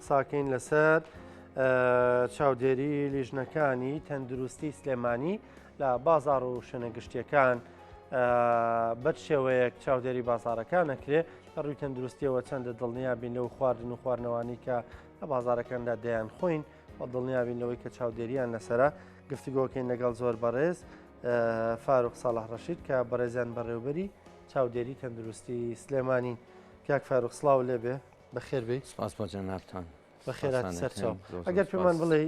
قساکەین لەسەر چاودێری لیژنەکانی تەندروستی سلێمانی لە بازاڕ و شوێنە گشتیەکان بەد شێوەیەک چاودێری بازارەکان نەکرێت لە ڕووی تەندروستیەوە چەندە دڵنیابین لەو خواردن و خواردنەوانی کە لە بازارەکاندا دەیان خۆین و دڵنیابین لەوەی کە چاودێریان لەسرە گفتوگۆکەین لەگەڵ زۆر بەڕێز فاروق ساڵح ڕەشید کە بەڕێزیان بەڕێوبەری چاودێری تەندروستی سلێمانی. کاک فاروق سڵاو لێبێ بەخێر بێ. سپاس بۆ جەنابتان. بەخێراتی سەرچاو. ئەگەر پێمان بڵێ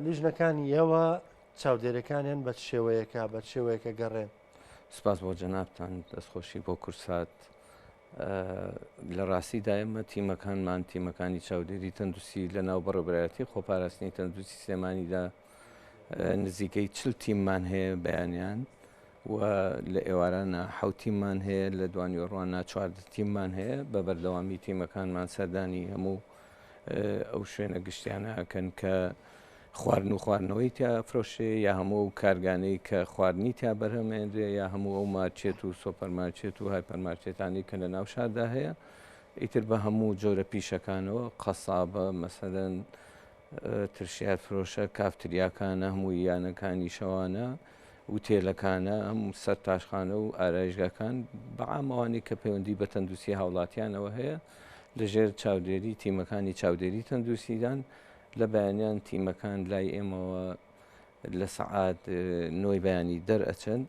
لیژنەکانی ئێوە چاودێرەکانیان بە شێوەیەکە بە شێوەیەکە گەڕێن. سپاس بۆ جەنابتان، دەستخۆشی بۆ کورسات. لە ڕاستیدا ئێمە تیمەکانمان تیمەکانی چاودێری تەندروستی لە ناو بەڕێوەبەرایەتی خۆپاراستنی تەندروستی سلێمانیدا نزیکەی 40 تیممان هەیە بەیانیان و لە ئێوارانە 7 تیممان هەیە، لە دوانیوەڕوانە 4 تیممان هەیە. بە بەردەوامی تیمەکانمان سەردانی هەموو ئەو شوێنە گشتیانە ئەکەن کە خواردن و خواردنەوەی تیا فرۆشێ، یا هەموو کارگانەی کە خواردنی تیا بەرهەمێنرێ، یا هەموو ئەو مارچێت و سۆپەرمارچێت و هایپەرمارچێتانی کە لە ناو شاردا هەیە. ئیتر بە هەموو جۆرە پیشەکانەوە، قەسابە مەسەلەن ترشیات فرۆشە، کافتریاکانە، هەموو یانەکانی شەوانە، وتێلەکانە، هەموو سەر تاشخانە و ئارایشگاکان بەعامەوانی کە پەیوەندی بە تەندروستی هاوڵاتیانەوە هەیە لەژێر چاودێری تیمەکانی چاودێری تەندروستیدان. لە بەیانیان تیمەکان لای ئێمەوە لە سەعات 9 بەیانی دەرئەچن،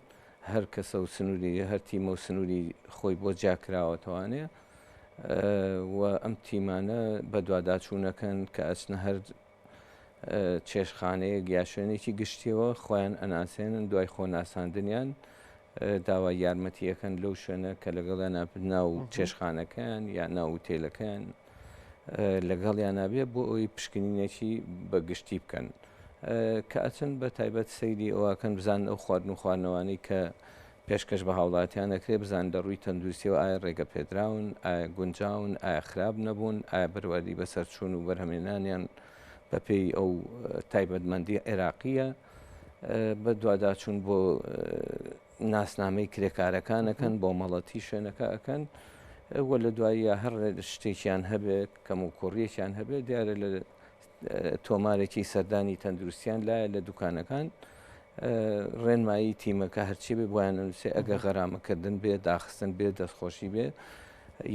هەر کەسە و سنووری هەر تیمە و سنووری خۆی بۆ جیاکراوەتەوانێ و ئەم تیمانە بە دوواداچوونەکەن کە ئەچنە هەر چێشخانەیەک یا شوێنێکی گشتیەوە خۆیان ئەناسێنن، دوای خۆ ناساندنیان داوای یارمەتیەکەن لەو شوێنە کە لەگەڵیان ناو چێشخانەکەیان یا ناو تێلەکەیان لەگەڵیان نابێ بۆ ئەوی پشکنینێکی بەگشتی بکەن کە ئەچن بە تایبەت سەیری ئەوواکەن بزان ئەو خواردن و خواردنەوانی کە پێشکەش بە هاوڵاتیان دەکرێت بزان لە ڕووی تەندروستیەوە ئایا ڕێگە پێدراون، ئایا گونجاون، ئایا خراپ نەبوون، ئایا بڕوادی بەسەرچوون و بەرهەمێنانیان بەپێی ئەو تایبەتمەندی عێراقیە. بە دوواداچوون بۆ ناسنامەی کرێکارەکانەکەن، بۆ مەڵەتی شوێنەکە ئەەکەن وە لە دواییە هەر شتێکیان هەبێت کەم و کوڕیەکیان هەبێت دیارە لە تۆمارێکی سەردانی تەندروستیان لایە لە دوکانەکان ڕێنمایی تیمەکە هەرچی بێ بۆیان نووسێ ئەگە غەرامەکردن بێ، داخستن بێ، دەستخۆشی بێ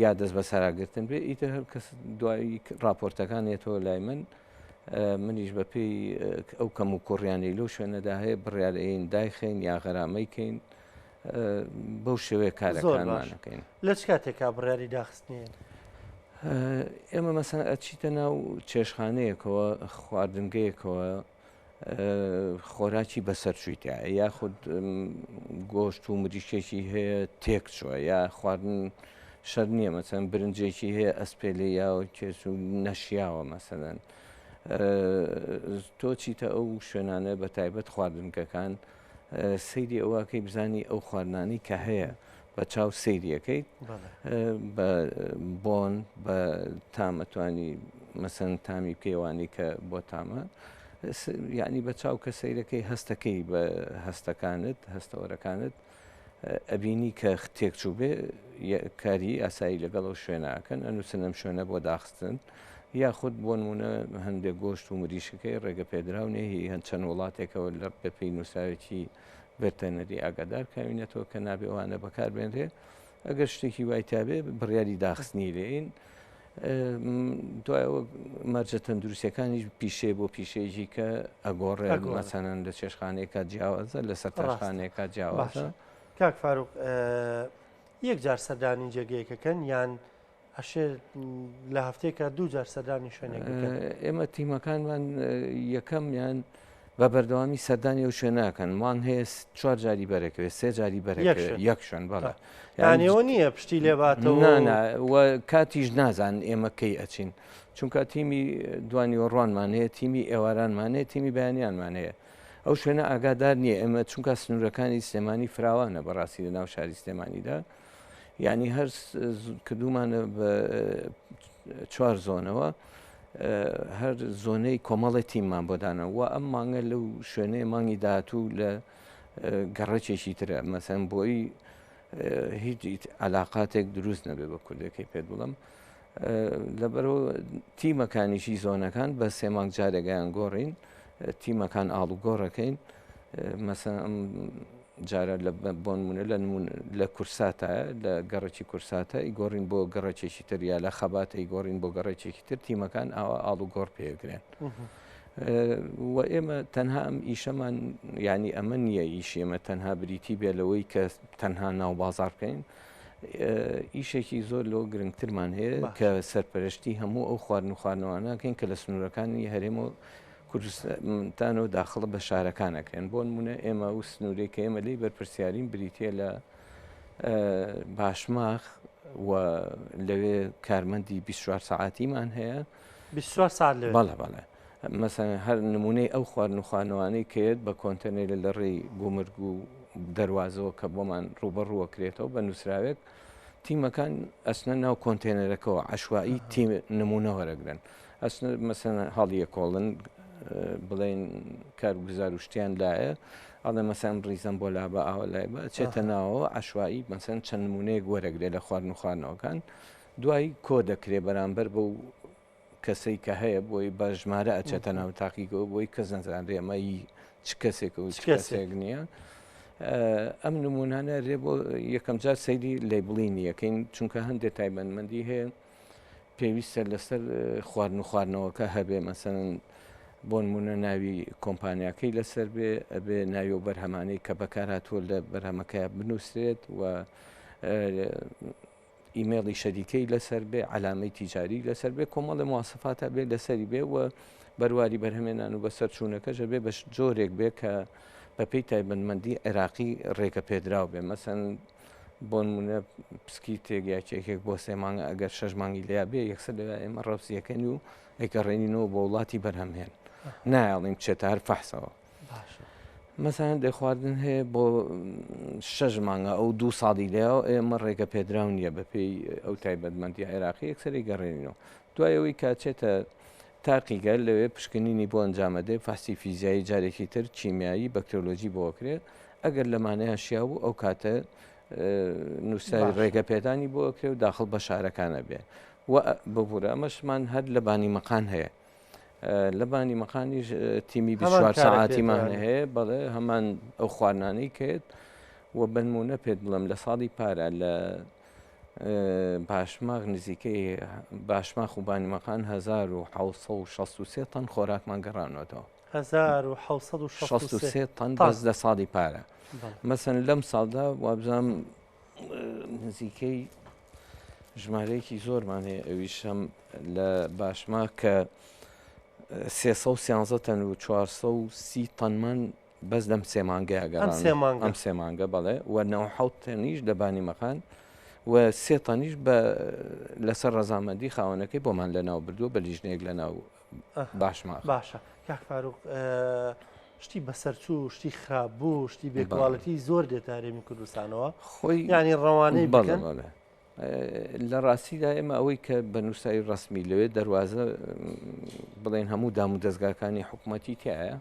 یا دەست بە ساراگرتن بێ، ئیتر هەر کەس دوایی راپۆرتەکانێتەوە لای من، منیش بە پێی ئەو کەم و کوڕیانەی لەو شوێنەدا هەیە بڕیارەین دایخین یا غەرامەیکەین بەو شێوەیە کارەکانمانەکەین. لە چ کاتێکا بڕیاری داخستنیان؟ ئێمە مەسەن ئەچیتە ناو چێشخانەیەکەوە، خواردنگەیەکەوە خۆراکی بەسەرچوویتە، یاخود گۆشت و مریشێکی هەیە تێک چووە، یا خواردن شەر نییە مەسەن برنجێکی هەیە ئەسپێلێ یاوە کێس و نەشیاوە مەسەن تۆ چیتە ئەو شوێنانە بە تایبەت خواردنگەکان سەیری ئەوواکەی بزانی ئەو خواردنانی کە هەیە بە چاو سەیریەکەیت بە بۆن بە تامەتوانی مەسەن تامی پێوانی کە بۆ تامە، یعنی بە چاو کە سەیرەکەی هەستەکەی بە هەستەکانت هەستەوەرەکانت ئەبینی کە تێکچوو بێ کاری ئاسایی لەگەڵ ئەو شوێناکەن، ئەنووسن ئەم شوێنە بۆ داخستن، یاخود بۆ نمونە هەندێک گۆشت و مریشەکەی ڕێگە پێدراونێ هەند چەند وڵاتێکەوە لە بەپێی نووساوێکی ڤێرتەنەری ئاگادار کاوینێتەوە کە نابێ ئەوانە بەکار بێنرێ. ئەگەر شتێکی وای تابێ بڕیاری داخستنی لێین. دوایەوە مەرجە تەندروستیەکانیش پیشێ بۆ پیشێژی کە ئەگۆڕێ مەسەنەن لە چێشخانەیەکە جیاوازە، لە سەر تاشخانەیەکە جیاوازە. کاک فاروق یەک جار سەردانی جێگەیەکەکەن یان ئەشێ لە هەفتەیەکە 2 جار سەردانی شوێنێک بکەن؟ ئێمە تیمەکانمان یەکەمیان بە بەردەوامی سەردانی ئەو شوێناکەن، مان هەیە 4 جاری بەرەکەوێت، 3 جاری بەرەکەوێت یەک شوێن بەڵێ یانەوە نییە پشتی لێباتەوە کاتیش نازان ئێمە کەی ئەچین، چونکە تیمی دوانیوەڕوانمان هەیە، تیمی ئێوارانمان هەیە، تیمی بەیانیانمان هەیە. ئەو شوێنە ئاگادار نییە ئێمە چونکە سنوورەکانی سلێمانی فراوانە بەڕاستی لە ناو شاری سلێمانیدا، یعنی هەر کردومانە بە 4 زۆنەوە، هەر زۆنەی کۆمەڵی تیممان بۆدانەوە ئەم مانگە لەو شوێنەیە مانگی داهاتوو لە گەڕەکێکی ترە مەسەن بۆی هیچ علااقاتێک دروست نەبێ بە کوردەکەی پێت بڵم لەبەرەوە تیمەکانیشی زۆنەکان بە 3 مانگ جارێگەیان گۆڕین تیمەکان ئاڵوگۆڕەکەین مەسەن ئەم جارە بۆ نمونە لە کورساتایە لە گەڕێکی کورساتە ئیگۆڕین بۆ گەڕێکێکی تر یا لە خەباتە ئیگۆڕین بۆ گەڕێکێکی تر تیمەکان ئاوا ئاڵوگۆڕ پێگرێن و ئێمە تەنها ئەم ئیشەمان ینی ئەمە نییە ئیشی ئێمە تەنها بریتی بێ لەوەی کە تەنها ناو بازار بکەین ئیشێکی زۆر لەوە گرنگترمان هەیە کە سەرپەرشتی هەموو ئەو خواردن و خواردنەوەکەین کە لە سنوورەکانی هەرێمە کوردستان و داخڵە بە شارەکانەکەن بۆ نمونە ئێمە و سنوورێک کە ئێمە لی بەرپرسیارین بریتە لە باشماخ و لەوێ کارمەندی 24 ساعتیمان هەیە 24 ساعت لەوێ بەڵێ بەڵێ مەسەن هەر نمونەی ئەو خواردن و خواردنەوەی کێت بە کۆنتەنێرە لە ڕێی گومرگ و دەواازەوە کە بۆمان ڕوبەڕووە کرێتەوە بە نووسراوێک تیمەکان ئەسنە ناو کۆنتێنەرەکەەوە عشوایی تیم نمونە وەرەگرن ئەسنە مەسەن هەڵیە کۆڵن بڵێن کارگوزار و شتیان لایە ئەڵێ مەسەن ڕیزم بۆ لا بە ئاوە لای بە چێتە ناوەوە عشوایی مەسەن چەند نمونەیەک وەرەگرێ لە خواردن و خواردنەوەکان دوای کۆ دەکرێ بەرامبەر بەو کەسەی کە هەیە بۆی بە ژمارە ئەچێتە ناو تاقیکەوە بۆی کەس نەزانرێ ئەمەی چ کەسێک و کەسێک نییە ئەم نمونانە رێ بۆ یەکەم جار سەیری لێبڵینی یەکەین چونکە هەندێک تایبەتمەندی هەیە پێویستە لەسەر خواردن و خواردنەوەکە هەبێ مەسەن بۆ نمونە ناوی کۆمپانیاکەی لەسەر بێ ئەبێ ناوی و بەرهەمانەی کە بەکارهاتووە لە بەرهەمەکە بنووسرێت و ئیمێڵی شەریکەی لەسەر بێ علامەی تیجاری لەسەر بێ کۆمەڵی مواسفاتە بێ لەسەری بێ و بەرواری بەرهەمێنان و بەسەر چوونەکەژە بێ بە جۆرێک بێ کە بەپێی تایبەتمەندی عێراقی ڕێگە پێدراو بێ مەسەن بۆ نمونە پسکی تێگیاکێکێک بۆ 3 مانگە ئەگەر 6 مانگی لیا بێ یەکسەر لەوێ ئێمە ڕەوسیەکەنی و ئەیگەڕێنینەوە بۆ وڵاتی بەرهەمهێن نایڵین بچێتە هەر فەحسەوە مەسەن دێ خواردن هەیە بۆ 6 مانگە ئەو 2 ساڵی لایەوە ئێمە ڕێگە پێدراو نییە بەپێی ئەو تایبەتمەندی عێراقی یەکسەری گەڕێنینەوە دوایەوەی کاچێتە تاقیگەر لەوێ پشکنینی بۆ ئەنجامەدەی فاسی فیزیایی جارێکی تر چیمیایی بەکتۆلۆژی بۆکرێت ئەگەر لەمانەیە شیا بوو ئەو کاتە نووسری ڕێگە پێدانی بۆکرێ و داخڵ بە شارەکانە بێ و ببوورە ئەمەشمان هەر لە بانی مەقان هەیە لە بانی مەقانی تیمی 24 ساعتیمان هەیە بەڵێ هەمان ئەو خواردنانەی کرد و بنمونە پێت بڵم لە ساڵی پارە لە باشماغ نزیکەی باشماخ و بانی مەقان 1963 تەن خۆراکمان گەڕانەوەتەوە 1963 تەن بەس لە ساڵی پارە مەسەن لەم ساڵدا وابزانام نزیکەی ژمارەیەکی زۆرمان هەیە ئەویشەم لە باشماغ کە 313 تەن و 430 تەنمان بەس لەم 3 مانگەیە گەڕان ئەم 3 مانگە بەڵێ و 97 تەنیش لە بانی مەقان و 3 تەنیش لەسەر ڕەزامەندی خاوەنەکەی بۆمان لەناو بردووە بە لیژنەیەک لەناو باشماغ باشە کاک فاروق شتی بەسەرچوو شتی خراپبوو شتی بێکواڵەتی زۆر دێتە هەرێمی کوردستانەوە خۆی ینی ڕەوانەی بکەن لە ڕاستیدا ئێمە ئەوەی کە بە نووسایی ڕسمی لەوێ دەواازە بڵێن هەموو دام و دەستگاکانی حکوومەتی تایە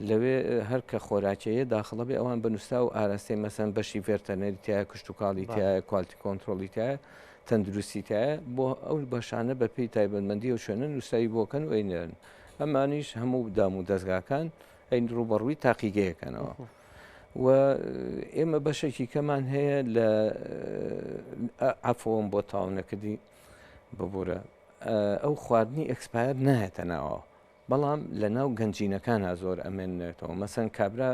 لەوێ هەر کە خۆراکەیە داخڵە بێ ئەوان بە نووستا و ئاراستەی مەسەن بەشی ڤێرتەنەری تایە کشت و کاڵی تایە کوالتی کۆنتترۆلی تایە تەندروستی تایە بۆ ئەو بەشانە بە پێی تایبەتمەندی و شوێنە نووسایی بۆکەن و ئەینێن ئەمانیش هەموو دام و دەستگاکان ئەین ڕوبەڕووی تاقیگەیەکەنەوە و ئێمە بەشێکی کەمان هەیە لە ئەفۆم بۆ تاو نەکردی ببوورە ئەو خواردنی ئەکسپایر نایەتە ناوە بەڵام لە ناو گەنجینەکانە زۆر ئەمێنێتەوە مەسەن کابرا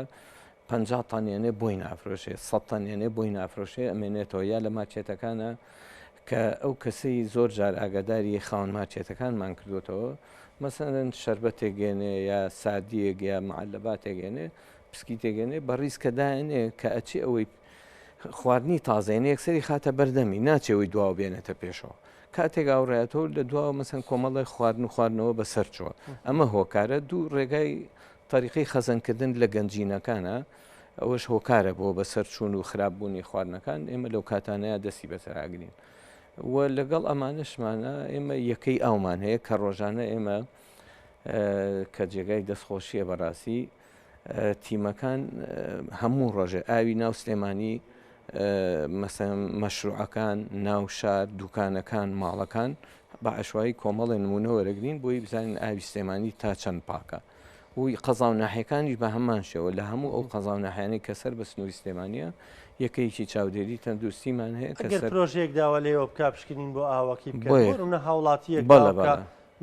50 تانیێنێ بۆی نافرۆشێ 100 تانیێنێ بۆی نافرۆشێ ئەمێنێتەوە یا لە ماچێتەکانە کە ئەو کەسەی زۆر جار ئاگاداری خاون ماچێتەکانمان کردوتەوە مەسەن شەربەتێک گێنێ یا سادیەک یا معلەباتێک گێنێ پسکی تێگەێنێ بە ڕیسکەداێنێ کە ئەچی ئەوەی خواردنی تازێنێ یەکسەری خاتە بەردەمی ناچێەوەی دواوە بێنێتە پێشەوە کاتێک ئاوڕێتەوە لە دواوە مەسەن کۆمەڵی خواردن و خواردنەوە بەسەر چووە ئەمە هۆکارە دوو ڕێگای تاریخی خەزانکردن لە گەنجینەکانە ئەوەش هۆکارە بۆ بەسەر چوون و خراپبوونی خواردنەکان ئێمە لەو کاتانەیە دەستی بەسەراگرین و لەگەڵ ئەمانشمانە ئێمە یەکەی ئاومان هەیە کە ڕۆژانە ئێمە کە جێگای دەستخۆشیە بەڕاستی تیمەکان هەموو ڕۆژێ ئاوی ناو سلێمانی مەسەن مەشروعەکان ناو شار دوکانەکان ماڵەکان بە عشوایی کۆمەڵی نمونە وەرەگرین بۆی بزانین ئاوی سلێمانی تا چەند پاکە وی قەزا و ناحیەکانیش بە هەمان شێوە لە هەموو ئەو قەزا و ناحیانەی کە سەر بە سنووری سلێمانیە یەکەیەکی چاودێری تەندروستیمان هەیە کە ئەگەر پرۆژەیەک داوە لێەوە بکە پشکنین بۆ ئاوەکی بۆیە. بکەن هاوڵاتیەک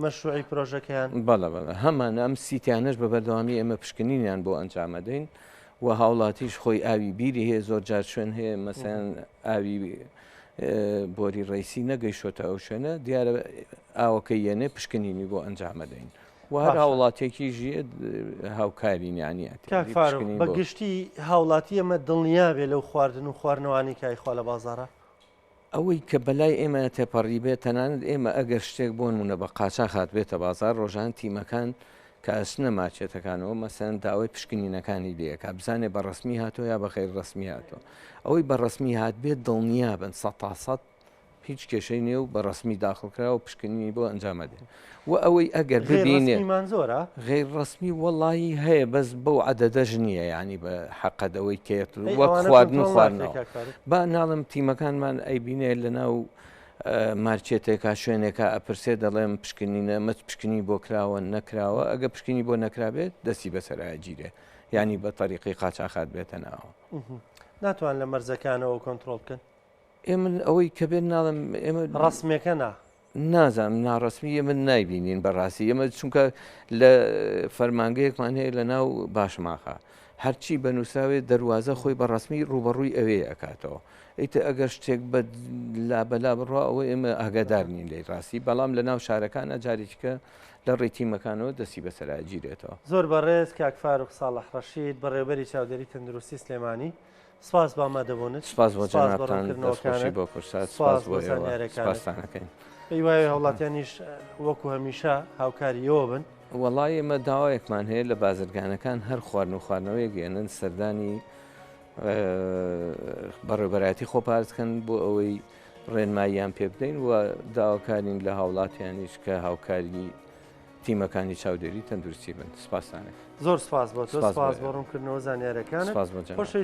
مەشروعی پرۆژەکەیان بەڵە هەمان ئەم سیتیانەش بە بەردەوامی ئێمە پشکنینیان بۆ ئەنجامەدەین و هاوڵاتیش خۆی ئاوی بیری هەیە زۆر جار شوێن هەیە مەسەن ئاوی بۆری ڕیسی نەگەیشتە ئەو شوێنە دیارە ئاوەکەی یەنێ پشکنینی بۆ ئەنجامەدەین و هەر هاوڵاتێکی ژیە هاوکارینیانیات بە گشتی هاوڵاتی ئەمە دڵنیا بێ لەو خواردن و خواردنەوانی کایخوا لە بازارە ئەوەی کە بەلای ئێمە تێپەڕی بێت تەنانەت ئێمە ئەگەر شتێک بۆ نمونە بە قاچاق هات بێتە بازار ڕۆژان تیمەکان کە ئەچنە ماچێتەکانەوە مەسەن داوای پشکنینەکانی لەکە بزانێ بە ڕسمی هاتۆ یا بە خێر ڕسمی هاتۆ ئەوەی بە ڕسمی هات بێت دڵنیا بن 100% هیچ کێشەی نێ و بە ڕسمی داخڵکرا و پشکنینی بۆ ئەنجامەدێن و ئەوەی ئەگەر ببینێ زۆرە غێر ڕسمی وەڵی هەیە بەس بەو عەدەدەژ نییە ینی بە حەقەدەوەی کێت وەک خواردن و خواردنەوە با ناڵم تیمەکانمان ئەیبینێ لە ناو مارچێتێکا شوێنێکە ئەپرسێ دەڵێم پشکنینە مەت پشکنی بۆ کراوە نەکراوە ئەگە پشکنی بۆ نەکرابێت دەستی بەسەرگیرێ ینی بە تەریقی قاچاقات بێتە ناوە ناتوان لە مەرزەکانەوە کۆنتترۆل بکەن ئێمە ئەوەی کە بێت ناڵم ئێمە ڕسمێکە نا نازانم ناڕسمی ئێمە نایبینین بەڕاستی ئێمە چونکە لە فەرمانگەیەکمان هەیە لە ناو باشماخە هەرچی بەنووسراوێت دەواازە خۆی بە ڕسمی ڕوبەڕووی ئەوێ ئەکاتەوە ئیتە ئەگەر شتێک بە لابەلا بڕوا ئەوە ئێمە ئاگادار نین لێ ڕاستی بەڵام لە ناو شارەکانە جارێککە لە ڕێتیمەکانەوە دەستی بەسەرگیرێتەوە زۆر بەڕێز کاک فاروق ساڵح ڕەشید بەڕێوەبەری چاودێری تەندروستی سلێمانی سپاس بامادەبوونت سپاس بۆ جەنابتان دەستخۆشی بۆ کورسات سپاس بۆ سپاسانەکەین پێی وایە هەوڵاتیانیش وەکو هەمیشە هاوکاریەوە بن وەڵای ئێمە داوایەکمان هەیە لە بازرگانەکان هەر خواردن و خواردنەوەی گەێنن سەردانی بەڕێوەبەرایەتی خۆپارێزکەن بۆ ئەوەی ڕێنماییان پێ بدەین و داواکارین لە هاوڵاتیانیش کە هاوکاری تیمەکانی چاودێری تەندروستی بن سپاسانێک زۆر سپاس بۆ تۆ سپاس بۆ ڕوونکردنەوە زانیاریەکانت